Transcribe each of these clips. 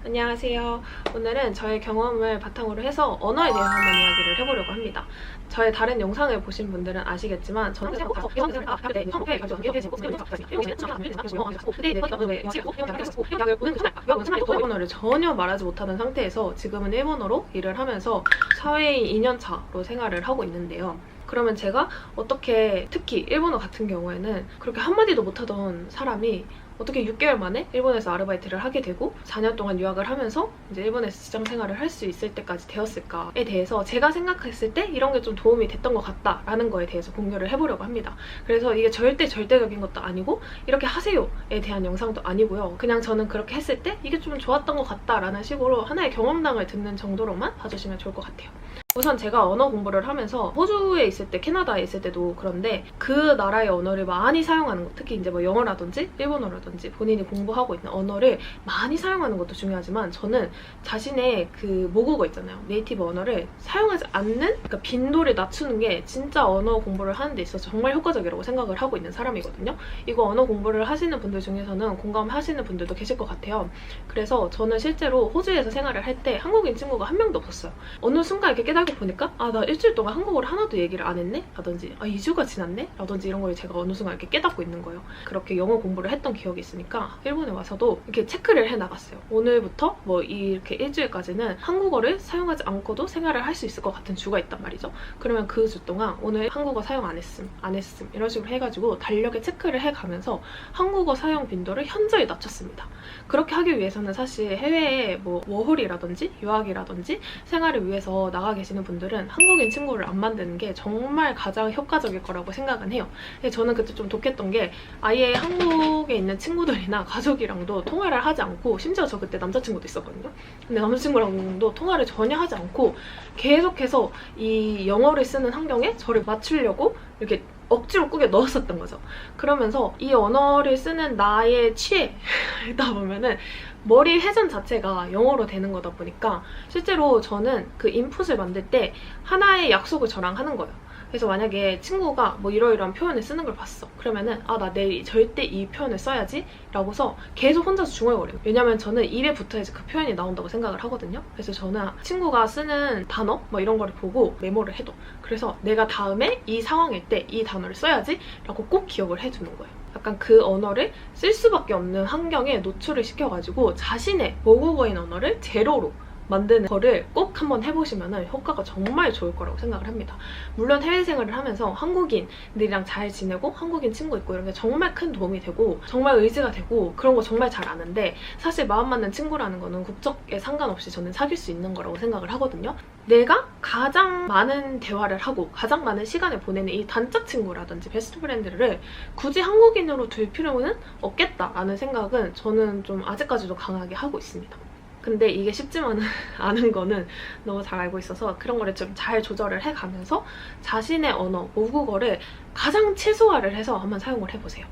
안녕하세요. 오늘은 저의 경험을 바탕으로 해서 언어에 대해서 한번 이야기를 해보려고 합니다. 저의 다른 영상을 보신 분들은 아시겠지만 저는 일본어를 전혀 말하지 못하는 상태에서 지금은 일본어로 일을 하면서 사회인 2년차로 생활을 하고 있는데요. 그러면 제가 어떻게, 특히 일본어 같은 경우에는 그렇게 한마디도 못하던 사람이 어떻게 6개월 만에 일본에서 아르바이트를 하게 되고 4년 동안 유학을 하면서 이제 일본에서 직장 생활을 할 수 있을 때까지 되었을까에 대해서 제가 생각했을 때 이런 게 좀 도움이 됐던 것 같다라는 거에 대해서 공유를 해보려고 합니다. 그래서 이게 절대적인 것도 아니고 이렇게 하세요에 대한 영상도 아니고요. 그냥 저는 그렇게 했을 때 이게 좀 좋았던 것 같다라는 식으로 하나의 경험담을 듣는 정도로만 봐주시면 좋을 것 같아요. 우선 제가 언어 공부를 하면서 호주에 있을 때, 캐나다에 있을 때도 그런데 그 나라의 언어를 많이 사용하는 것, 특히 이제 뭐 영어라든지 일본어라든지 본인이 공부하고 있는 언어를 많이 사용하는 것도 중요하지만 저는 자신의 그 모국어 있잖아요. 네이티브 언어를 사용하지 않는, 그러니까 빈도를 낮추는 게 진짜 언어 공부를 하는 데 있어서 정말 효과적이라고 생각을 하고 있는 사람이거든요. 이거 언어 공부를 하시는 분들 중에서는 공감하시는 분들도 계실 것 같아요. 그래서 저는 실제로 호주에서 생활을 할 때 한국인 친구가 한 명도 없었어요. 어느 순간 이렇게 깨달고 보니까 나 일주일 동안 한국어를 하나도 얘기를 안 했네? 라든지 2주가 지났네? 라든지 이런 걸 제가 어느 순간 이렇게 깨닫고 있는 거예요. 그렇게 영어 공부를 했던 기억이 있으니까 일본에 와서도 이렇게 체크를 해나갔어요. 오늘부터 뭐 이렇게 일주일까지는 한국어를 사용하지 않고도 생활을 할 수 있을 것 같은 주가 있단 말이죠. 그러면 그 주 동안 오늘 한국어 사용 안 했음 이런 식으로 해가지고 달력에 체크를 해가면서 한국어 사용 빈도를 현저히 낮췄습니다. 그렇게 하기 위해서는 사실 해외에 뭐 워홀이라든지 유학이라든지 생활을 위해서 나가 계시는 분들은 한국인 친구를 안 만드는 게 정말 가장 효과적일 거라고 생각은 해요. 저는 그때 좀 독했던 게 아예 한국에 있는 친구들이나 가족이랑도 통화를 하지 않고, 심지어 저 그때 남자친구도 있었거든요. 근데 남자친구랑도 통화를 전혀 하지 않고 계속해서 이 영어를 쓰는 환경에 저를 맞추려고 이렇게 억지로 꾸겨 넣었었던 거죠. 그러면서 이 언어를 쓰는 나의 취해다 보면은 머리 회전 자체가 영어로 되는 거다 보니까 실제로 저는 그 인풋을 만들 때 하나의 약속을 저랑 하는 거예요. 그래서 만약에 친구가 뭐 이러이러한 표현을 쓰는 걸 봤어. 그러면은 나 내일 절대 이 표현을 써야지 라고서 계속 혼자서 중얼거려요. 왜냐면 저는 입에 붙어야지 그 표현이 나온다고 생각을 하거든요. 그래서 저는 친구가 쓰는 단어 뭐 이런 거를 보고 메모를 해둬. 그래서 내가 다음에 이 상황일 때 이 단어를 써야지 라고 꼭 기억을 해두는 거예요. 약간 그 언어를 쓸 수밖에 없는 환경에 노출을 시켜가지고 자신의 모국어인 언어를 제로로 만드는 거를 꼭 한번 해보시면 효과가 정말 좋을 거라고 생각을 합니다. 물론 해외 생활을 하면서 한국인들이랑 잘 지내고 한국인 친구 있고 이런 게 정말 큰 도움이 되고 정말 의지가 되고 그런 거 정말 잘 아는데, 사실 마음 맞는 친구라는 거는 국적에 상관없이 저는 사귈 수 있는 거라고 생각을 하거든요. 내가 가장 많은 대화를 하고 가장 많은 시간을 보내는 이 단짝 친구라든지 베스트 프렌드를 굳이 한국인으로 둘 필요는 없겠다라는 생각은 저는 좀 아직까지도 강하게 하고 있습니다. 근데 이게 쉽지만은 않은 거는 너무 잘 알고 있어서 그런 거를 좀 잘 조절을 해가면서 자신의 언어, 모국어를 가장 최소화를 해서 한번 사용을 해보세요.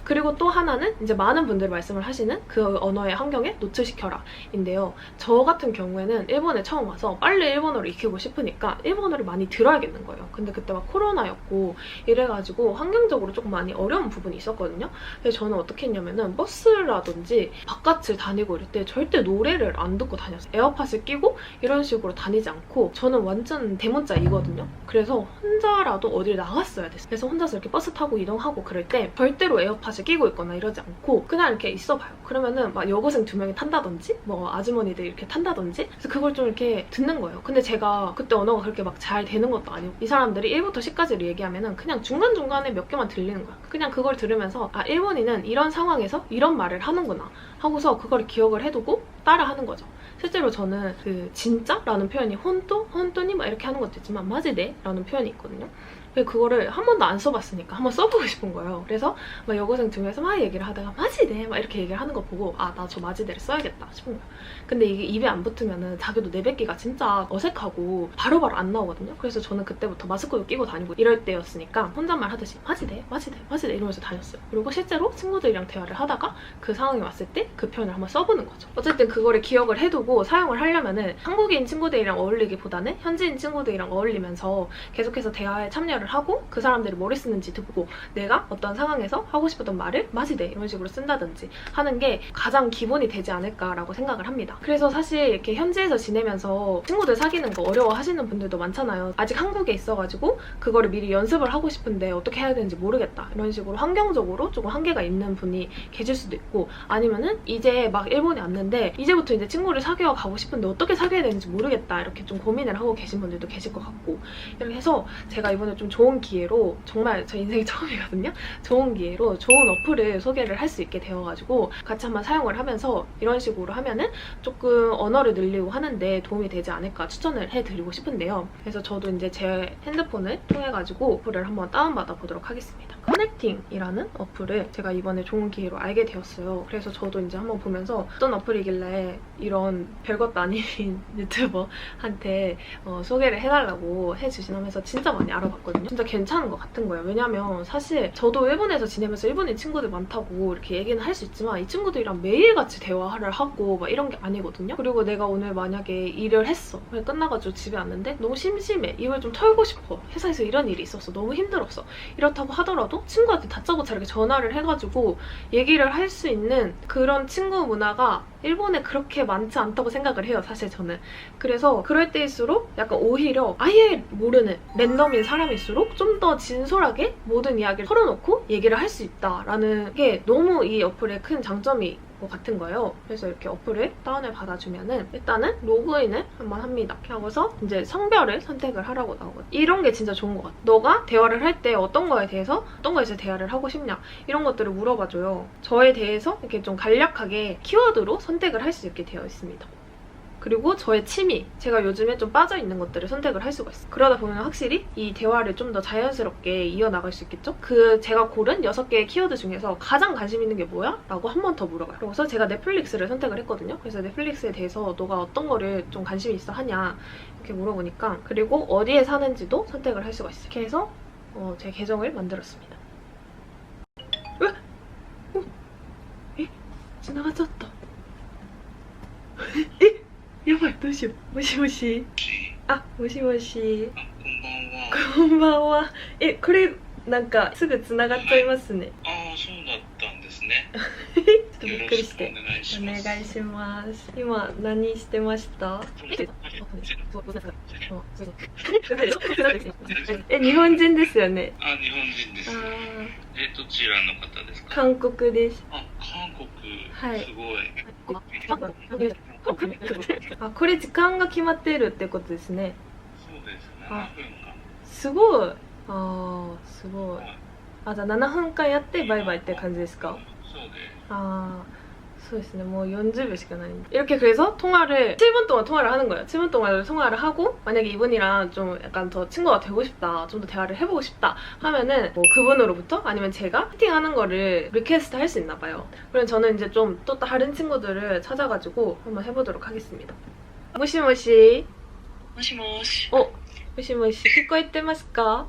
그리고 또 하나는 이제 많은 분들이 말씀을 하시는 그 언어의 환경에 노출시켜라 인데요. 저 같은 경우에는 일본에 처음 와서 빨리 일본어를 익히고 싶으니까 일본어를 많이 들어야겠는 거예요. 근데 그때 막 코로나였고 이래가지고 환경적으로 조금 많이 어려운 부분이 있었거든요. 그래서 저는 어떻게 했냐면은 버스라든지 바깥을 다니고 이럴 때 절대 노래를 안 듣고 다녔어요. 에어팟을 끼고 이런 식으로 다니지 않고, 저는 완전 대문자이거든요. 그래서 혼자라도 어딜 나갔어야 됐어요. 그래서 혼자서 이렇게 버스 타고 이동하고 그럴 때 절대로 에어팟 끼고 있거나 이러지 않고 그냥 이렇게 있어봐요. 그러면은 막 여고생 2명이 탄다든지 뭐 아주머니들 이렇게 탄다든지, 그래서 그걸 좀 이렇게 듣는 거예요. 근데 제가 그때 언어가 그렇게 막 잘 되는 것도 아니고 이 사람들이 1부터 10까지를 얘기하면은 그냥 중간중간에 몇 개만 들리는 거야. 그냥 그걸 들으면서 일본인은 이런 상황에서 이런 말을 하는구나 하고서 그걸 기억을 해두고 따라하는 거죠. 실제로 저는 그 진짜라는 표현이 혼또니 막 이렇게 하는 것도 있지만 마지네 라는 표현이 있거든요. 그거를 한 번도 안 써봤으니까 한번 써보고 싶은 거예요. 그래서 막 여고생 두 명이서 막 얘기를 하다가 마지네 막 이렇게 얘기를 하는 거 보고 나 저 마지네를 써야겠다 싶은 거예요. 근데 이게 입에 안 붙으면은 자기도 내뱉기가 진짜 어색하고 바로바로 안 나오거든요. 그래서 저는 그때부터 마스크도 끼고 다니고 이럴 때였으니까 혼잣말 하듯이 마지네 이러면서 다녔어요. 그리고 실제로 친구들이랑 대화를 하다가 그 상황이 왔을 때 그 표현을 한번 써보는 거죠. 어쨌든 그거를 기억을 해두고 사용을 하려면은 한국인 친구들이랑 어울리기보다는 현지인 친구들이랑 어울리면서 계속해서 대화에 참여를 대화를 하고 그 사람들이 뭘 쓰는지 듣고 내가 어떤 상황에서 하고 싶었던 말을 마지대 이런 식으로 쓴다든지 하는 게 가장 기본이 되지 않을까라고 생각을 합니다. 그래서 사실 이렇게 현지에서 지내면서 친구들 사귀는 거 어려워하시는 분들도 많잖아요. 아직 한국에 있어가지고 그거를 미리 연습을 하고 싶은데 어떻게 해야 되는지 모르겠다 이런 식으로 환경적으로 조금 한계가 있는 분이 계실 수도 있고, 아니면은 이제 막 일본에 왔는데 이제부터 이제 친구를 사귀어 가고 싶은데 어떻게 사귀어야 되는지 모르겠다 이렇게 좀 고민을 하고 계신 분들도 계실 것 같고, 이렇게 해서 제가 이번에 좀 좋은 기회로, 정말 저 인생이 처음이거든요. 좋은 기회로 좋은 어플을 소개를 할 수 있게 되어가지고 같이 한번 사용을 하면서 이런 식으로 하면은 조금 언어를 늘리고 하는데 도움이 되지 않을까 추천을 해드리고 싶은데요. 그래서 저도 이제 제 핸드폰을 통해가지고 어플을 한번 다운받아 보도록 하겠습니다. 커넥팅이라는 어플을 제가 이번에 좋은 기회로 알게 되었어요. 그래서 저도 이제 한번 보면서 어떤 어플이길래 이런 별것도 아닌 유튜버한테 소개를 해달라고 해주시면서 진짜 많이 알아봤거든요. 진짜 괜찮은 것 같은 거예요. 왜냐면 사실 저도 일본에서 지내면서 일본인 친구들 많다고 이렇게 얘기는 할 수 있지만 이 친구들이랑 매일같이 대화를 하고 막 이런 게 아니거든요. 그리고 내가 오늘 만약에 일을 했어. 끝나가지고 집에 왔는데 너무 심심해. 입을 좀 털고 싶어. 회사에서 이런 일이 있었어. 너무 힘들었어. 이렇다고 하더라도 친구한테 다짜고짜 이렇게 전화를 해가지고 얘기를 할 수 있는 그런 친구 문화가 일본에 그렇게 많지 않다고 생각을 해요, 사실 저는. 그래서 그럴 때일수록 약간 오히려 아예 모르는 랜덤인 사람일수록 좀 더 진솔하게 모든 이야기를 털어놓고 얘기를 할 수 있다라는 게 너무 이 어플의 큰 장점이 것 같은 거예요. 그래서 이렇게 어플을 다운을 받아주면은 일단은 로그인을 한번 합니다. 이렇게 하고서 이제 성별을 선택을 하라고 나오거든요. 이런 게 진짜 좋은 것 같아요. 너가 대화를 할 때 어떤 거에 대해서 대화를 하고 싶냐 이런 것들을 물어봐줘요. 저에 대해서 이렇게 좀 간략하게 키워드로 선택을 할 수 있게 되어 있습니다. 그리고 저의 취미, 제가 요즘에 좀 빠져있는 것들을 선택을 할 수가 있어요. 그러다 보면 확실히 이 대화를 좀 더 자연스럽게 이어나갈 수 있겠죠? 제가 고른 6개의 키워드 중에서 가장 관심 있는 게 뭐야? 라고 한 번 더 물어봐요. 그래서 제가 넷플릭스를 선택을 했거든요. 그래서 넷플릭스에 대해서 너가 어떤 거를 좀 관심이 있어 하냐 이렇게 물어보니까, 그리고 어디에 사는지도 선택을 할 수가 있어요. 이렇게 해서 제 계정을 만들었습니다. 에? 지나가졌다. 에? やばい、どうしよう。もしもし。あ、もしもし。こんばんは。これ、なんか、すぐ繋がっちゃいますね。ああ、そうだったんですね。ちょっとびっくりして。よろしくお願いします。お願いします。今、何してました日本人ですよね。あ、日本人です。どちらの方ですか？韓国です。あ、韓国。はい。すごい。あ、これ時間が決まっているってことですね。そうです。7分間。すごい。すごい。じゃあ7分間やってバイバイって感じですか？そうです。そうですね. 뭐 40秒씩 나는데 이렇게 그래서 통화를 7분 동안 통화를 하는 거예요. 7분 동안 통화를 하고 만약에 이분이랑 좀 약간 더 친구가 되고 싶다, 좀 더 대화를 해보고 싶다 하면은 뭐 그분으로부터 아니면 제가 채팅하는 거를 리퀘스트 할 수 있나 봐요. 그럼 저는 이제 좀 또 다른 친구들을 찾아가지고 한번 해보도록 하겠습니다. 모시모시. 모시모시. 모시모시. 聞こえてますか？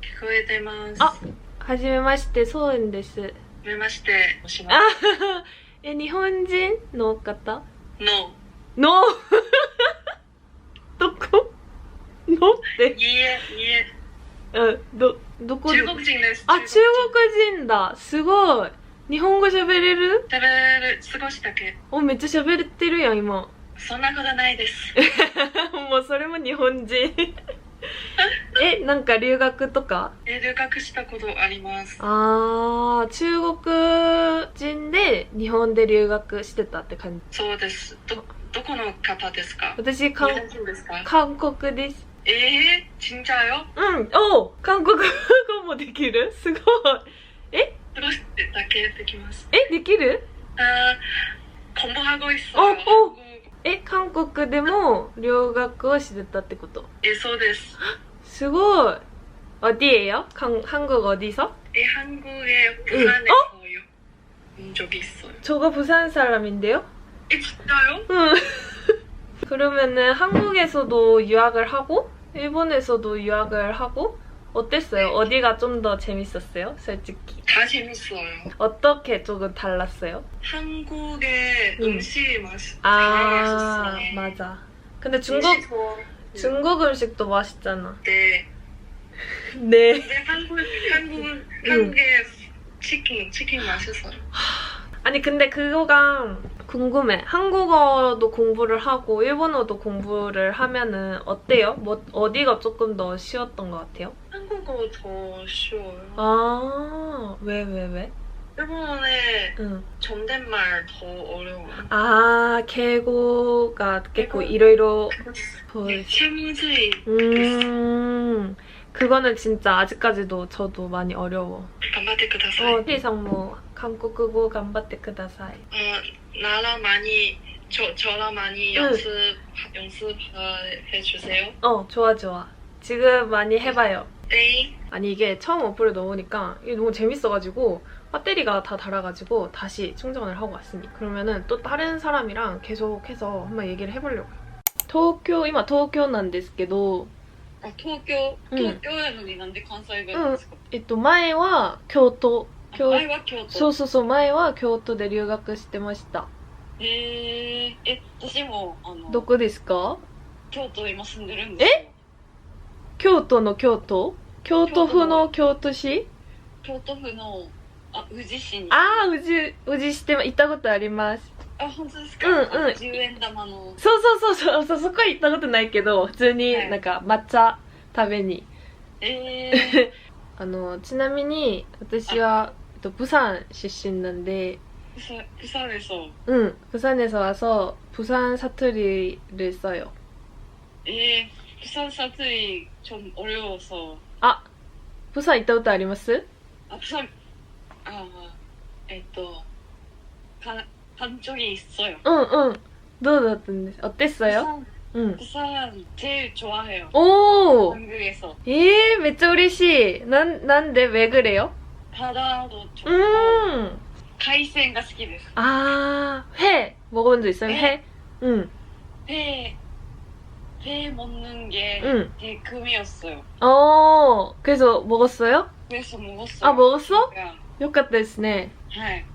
聞こえてます。はじめまして、ソウエンです。はじめまして、もしもし。日本人の方？のどこ？のって。いいえ。どこで？中国人です。中国人だ。すごい。日本語喋れる？喋れる。少しだけ。めっちゃ喋れてるやん、今。そんなことないです。もうそれも日本人。なんか留学とか？留学したことあります。中国人で日本で留学してたって感じ？そうです。どこの方ですか？私、韓国です。진짜요？韓国語もできる？すごい。少しだけできます。できる？공부하고 있어요。韓国でも留学をしてたってこと？そうです。すごい。어디예요? 한국 어디서? 한국의 부산에서요. 본 적이 있어요. 저가 부산 사람인데요? 진짜요? 응. 그러면은 한국에서도 유학을 하고 일본에서도 유학을 하고 어땠어요? 어디가 좀 더 재밌었어요? 솔직히. 다 재밌어요. 어떻게 조금 달랐어요? 한국의 음식 맛이 다양했었어요. 맞아. 근데 중국 음식도 맛있잖아. 네. 네. 근데 한국의 치킨 맛있어요. 아니 근데 그거가 궁금해. 한국어도 공부를 하고 일본어도 공부를 하면은 어때요? 뭐 어디가 조금 더 쉬웠던 것 같아요? 한국어 더 쉬워요. 아, 왜? 일본어는 응. 존댓말 더 어려워요. 아,敬語が結構 敬語。いろいろ 샤무즈이 그거는 진짜 아직까지도 저도 많이 어려워. 頑張ってください. 리상 뭐 한국어 頑張ってください. 나랑 많이 저랑 많이 연습해 주세요. 좋아. 지금 많이 해봐요. 네. 아니 이게 처음 어플을 넣으니까 이게 너무 재밌어가지고 배터리가 다 닳아가지고 다시 충전을 하고 왔습니다. 그러면은 또 다른 사람이랑 계속해서 한번 얘기를 해보려고요.今東京なんですけど東京やのになんで関西弁なんですか？前は京都。前は京都。そう、前は京都で留学してました。私もどこですか？京都今住んでるんですよ。京都の京都？京都府の京都市？京都府の宇治市に。宇治市行ったことあります。本当ですか？10円玉の。そう、そこは行ったことないけど、普通になんか抹茶食べに。ちなみに私は釜山出身なんで。부산에서. 부산에서 와서 부산 사투리를 써요. 부산 사투리 좀 어려워서. 부산行ったことあります？ 부산 간 적이 있어요. 응. どうだったんです？ 어땠어요? 부산 제일 좋아해요. 오! 한국에서. 진짜 嬉しい. 난데 왜 그래요? 바다도 좋고.海鮮が好きです. 회 먹어본 적 있어요? 회? 회 먹는 게 제 꿈이었어요. 그래서 먹었어요? 그래서 먹었어요. 먹었어? よかったですね. 네.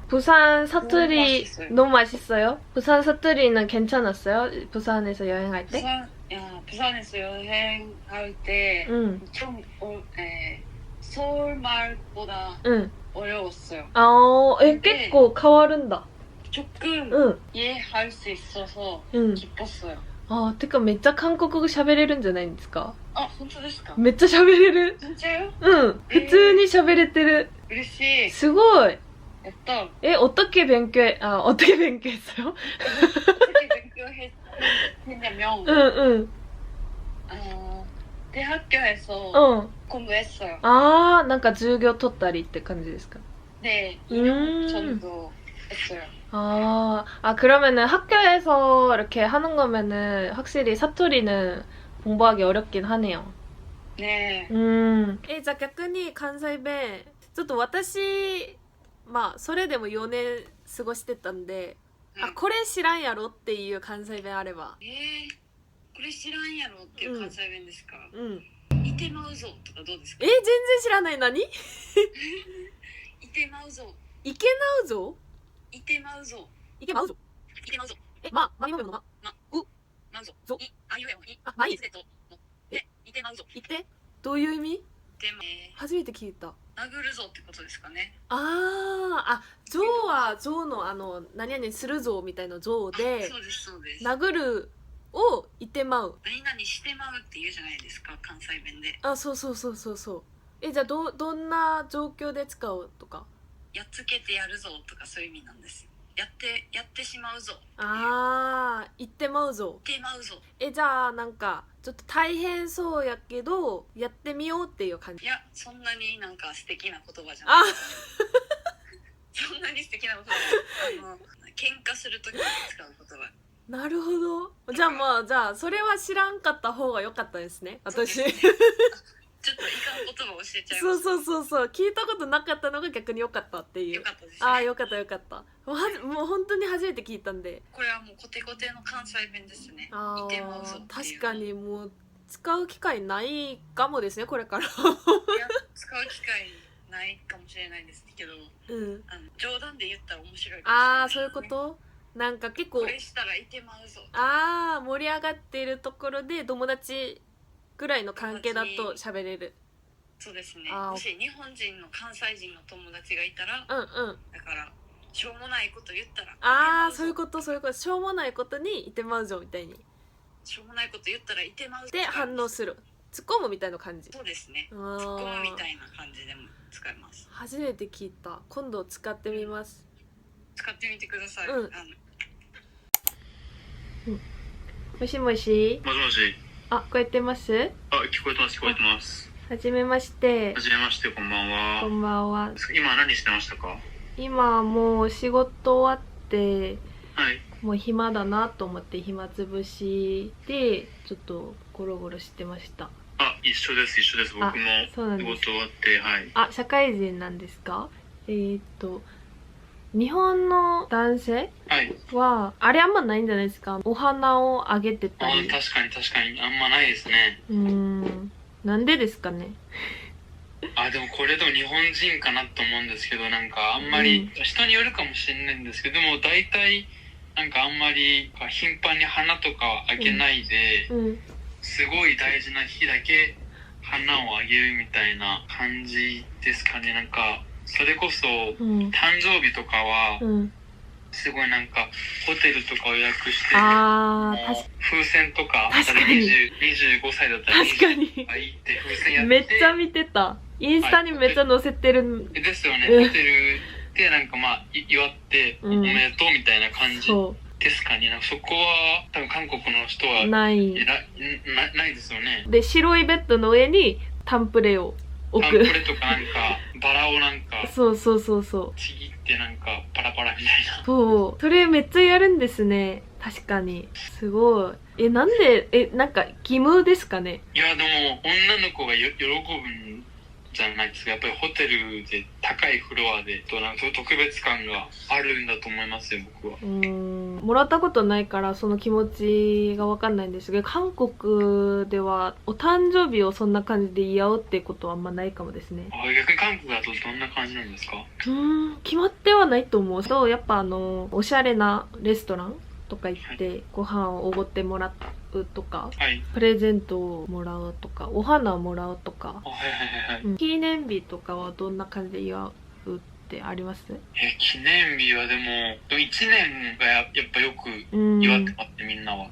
부산 사투리 너무 맛있어요. 부산 사투리는 괜찮았어요? 부산에서 여행할 때? 부산에서 여행할 때 좀 서울 말보다 어려웠어요. 꽤変わるんだ. 조금 이해할 수 있어서 기뻤어요.てかめっちゃ韓国語喋れるんじゃないんですか? 本当ですか? めっちゃ喋れる. 진짜요? 普通に喋れてる. 嬉しい. すごい. 됐다. 어떻게 변교했어요? 어떻게 변교했냐면 대학교에서 공부했어요. なんか授業取ったりって感じですか? 네, 2년 정도 했어요. 그러면은 학교에서 이렇게 하는 거면은 확실히 사투리는 공부하기 어렵긴 하네요. 네. じゃあ逆に関西弁ちょっと私それでも4年過ごしてたんで、これ知らんやろっていう関西弁あれば。これ知らんやろっていう関西弁ですか？いてまうぞとかどうですか？全然知らない。何？いてまうぞ。いけなうぞ？いてまうぞ。いけまうぞ。いてまうぞ。何読むの？まうぞ。ぞ。あいうえおい。いつでと。いてまうぞ。いて？どういう意味？初めて聞いた。殴るぞってことですかね。ぞはぞの何々するぞみたいなぞで、そうです。殴るをいてまう。何々してまうって言うじゃないですか、関西弁で。そう。じゃあどんな状況で使うとか？やっつけてやるぞとかそういう意味なんです。やってしまうぞ。言ってまうぞ。言ってまうぞ。じゃあなんかちょっと大変そうやけどやってみようっていう感じ？いや、そんなになんか素敵な言葉じゃない。そんなに素敵な言葉喧嘩するときに使う言葉。なるほど。じゃあそれは知らんかった方が良かったですね、私。ちょっといかん言葉を教えちゃいました。そう聞いたことなかったのが逆に良かったっていう。良かったですね。よかったもう本当に初めて聞いたんで。これはもうコテコテの関西弁ですね。いてまうぞっていう。確かにもう使う機会ないかもですね、これから。いや使う機会ないかもしれないですけど、冗談で言ったら面白いかもしれないですね。そういうこと？なんか結構これしたらいてまうぞ。盛り上がっているところで友達ぐらいの関係だと喋れる。そうですね。あーもし日本人の関西人の友達がいたら、うんうん。だからしょうもないこと言ったら、ああ、そういうと。ことそういうこと。しょうもないことにいてまうぞみたいに。しょうもないこと言ったらいてまう。で反応する。突っ込むみたいな感じ。そうですね。あツッコむみたーいな感じでも使えます。初めて聞いた。今度使ってみます。使ってみてください。うんもしもし。もしもし。あ、聞こえてます？聞こえてます、聞こえてます。はじめまして。はじめまして、こんばんは。こんばんは。今何してましたか？今もう仕事終わってはい。もう暇だなと思って暇つぶしでちょっとゴロゴロしてました。一緒です、一緒です。僕もそうなんです。仕事終わって、はい。あ、社会人なんですか？日本の男性はい。はあれあんまないんじゃないですか？お花をあげてたり。確かに確かに、あんまないですね。なんでですかね？でもこれでも日本人かなと思うんですけど、なんかあんまり、人によるかもしれないんですけど、でも大体、なんかあんまり頻繁に花とかをあげないで、すごい大事な日だけ花をあげるみたいな感じですかね。なんか、それこそ、誕生日とかは、すごいなんか、ホテルとかを予約して、風船とか、25歳だったら確かに行って風船やって、めっちゃ見てた。インスタにめっちゃ載せてる。ですよね。ホテルでなんか祝っておめでとうみたいな感じですかね。なんかそこは多分韓国の人はないですよね。で、白いベッドの上にタンプレを置く。タンプレとかなんかバラをなんかそうちぎってなんかパラパラみたいな。そう。それめっちゃやるんですね。確かに。すごい。なんで、なんか義務ですかね？いやでも女の子が喜ぶんじゃないですか。やっぱりホテルで高いフロアでなんか特別感があるんだと思いますよ、僕は。もらったことないからその気持ちが分かんないんですけど、韓国ではお誕生日をそんな感じで祝うってことはあんまないかもですね。逆に韓国だとどんな感じなんですか？決まってはないと思う。やっぱおしゃれなレストランとか行ってご飯をおごってもらうとか、プレゼントをもらうとか、お花をもらうとか、記念日とかはどんな感じで祝うってあります？記念日はでも1年がやっぱよく祝ってますね、みんなは。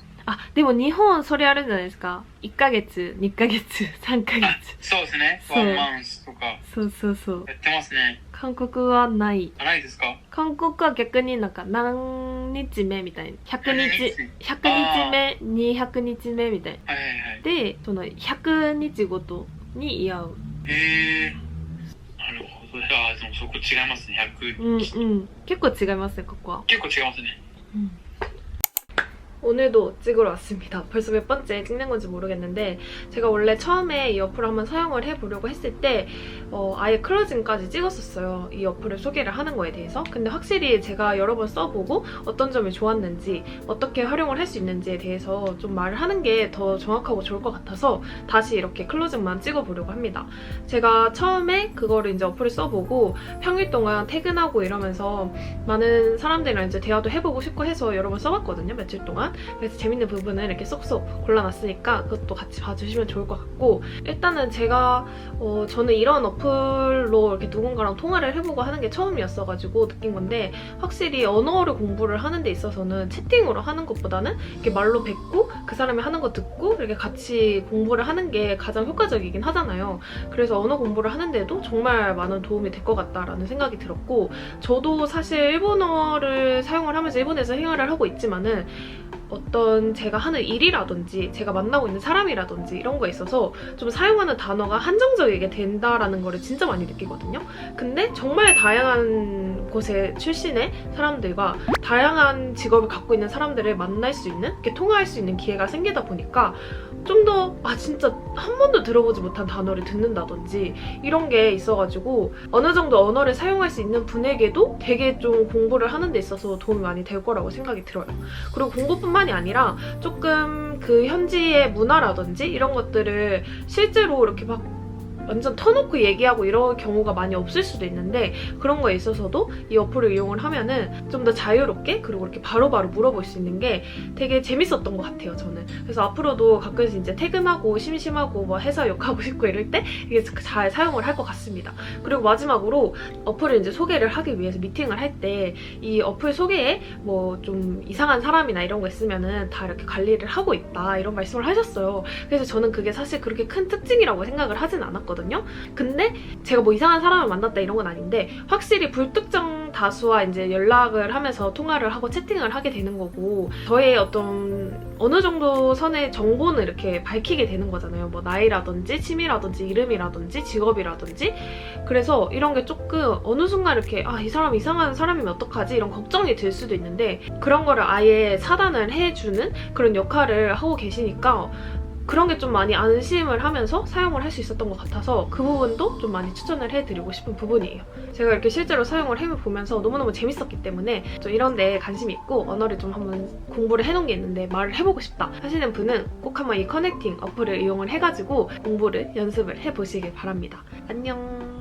でも日本それあるじゃないですか。1ヶ月、2ヶ月、3ヶ月。そうですね。ワンマンスとか。そう。やってますね。韓国はない。ないですか？韓国は逆になんか何日目みたいな。100日目、200日目みたいな。で、その100日ごとに祝う。なるほど。でもそこ違いますね。100。結構違いますね、ここは。結構違いますね。오늘도 찍으러 왔습니다. 벌써 몇 번째 찍는 건지 모르겠는데 제가 원래 처음에 이 어플을 한번 사용을 해보려고 했을 때 아예 클로징까지 찍었었어요. 이 어플을 소개를 하는 거에 대해서. 근데 확실히 제가 여러 번 써보고 어떤 점이 좋았는지 어떻게 활용을 할 수 있는지에 대해서 좀 말을 하는 게 더 정확하고 좋을 것 같아서 다시 이렇게 클로징만 찍어보려고 합니다. 제가 처음에 그거를 이제 어플을 써보고 평일 동안 퇴근하고 이러면서 많은 사람들이랑 이제 대화도 해보고 싶고 해서 여러 번 써봤거든요, 며칠 동안. 그래서 재밌는 부분을 이렇게 쏙쏙 골라놨으니까 그것도 같이 봐주시면 좋을 것 같고, 일단은 제가 저는 이런 어플로 이렇게 누군가랑 통화를 해보고 하는 게 처음이었어가지고 느낀 건데, 확실히 언어를 공부를 하는 데 있어서는 채팅으로 하는 것보다는 이렇게 말로 뵙고 그 사람이 하는 거 듣고 이렇게 같이 공부를 하는 게 가장 효과적이긴 하잖아요. 그래서 언어 공부를 하는데도 정말 많은 도움이 될 것 같다라는 생각이 들었고, 저도 사실 일본어를 사용을 하면서 일본에서 생활을 하고 있지만은 어떤 제가 하는 일이라든지 제가 만나고 있는 사람이라든지 이런 거에 있어서 좀 사용하는 단어가 한정적이게 된다라는 거를 진짜 많이 느끼거든요. 근데 정말 다양한 곳의 출신의 사람들과 다양한 직업을 갖고 있는 사람들을 만날 수 있는, 이렇게 통화할 수 있는 기회가 생기다 보니까 좀 더 진짜 한 번도 들어보지 못한 단어를 듣는다든지 이런 게 있어가지고 어느 정도 언어를 사용할 수 있는 분에게도 되게 좀 공부를 하는 데 있어서 도움이 많이 될 거라고 생각이 들어요. 그리고 공부뿐만이 아니라 조금 그 현지의 문화라든지 이런 것들을 실제로 이렇게 막 완전 터놓고 얘기하고 이런 경우가 많이 없을 수도 있는데 그런 거에 있어서도 이 어플을 이용을 하면은 좀 더 자유롭게 그리고 이렇게 바로바로 물어볼 수 있는 게 되게 재밌었던 것 같아요, 저는. 그래서 앞으로도 가끔씩 이제 퇴근하고 심심하고 뭐 회사 욕하고 싶고 이럴 때 이게 잘 사용을 할 것 같습니다. 그리고 마지막으로 어플을 이제 소개를 하기 위해서 미팅을 할 때 이 어플 소개에 뭐 좀 이상한 사람이나 이런 거 있으면은 다 이렇게 관리를 하고 있다 이런 말씀을 하셨어요. 그래서 저는 그게 사실 그렇게 큰 특징이라고 생각을 하진 않았거든요. 근데 제가 뭐 이상한 사람을 만났다 이런 건 아닌데 확실히 불특정 다수와 이제 연락을 하면서 통화를 하고 채팅을 하게 되는 거고 저의 어떤 어느 정도 선의 정보는 이렇게 밝히게 되는 거잖아요. 뭐 나이라든지 취미라든지 이름이라든지 직업이라든지. 그래서 이런 게 조금 어느 순간 이렇게 이 사람 이상한 사람이면 어떡하지 이런 걱정이 들 수도 있는데 그런 거를 아예 차단을 해주는 그런 역할을 하고 계시니까 그런 게 좀 많이 안심을 하면서 사용을 할 수 있었던 것 같아서 그 부분도 좀 많이 추천을 해드리고 싶은 부분이에요. 제가 이렇게 실제로 사용을 해보면서 너무너무 재밌었기 때문에 좀 이런 데 관심이 있고 언어를 좀 한번 공부를 해놓은 게 있는데 말을 해보고 싶다 하시는 분은 꼭 한번 이 커넥팅 어플을 이용을 해가지고 공부를 연습을 해보시길 바랍니다. 안녕.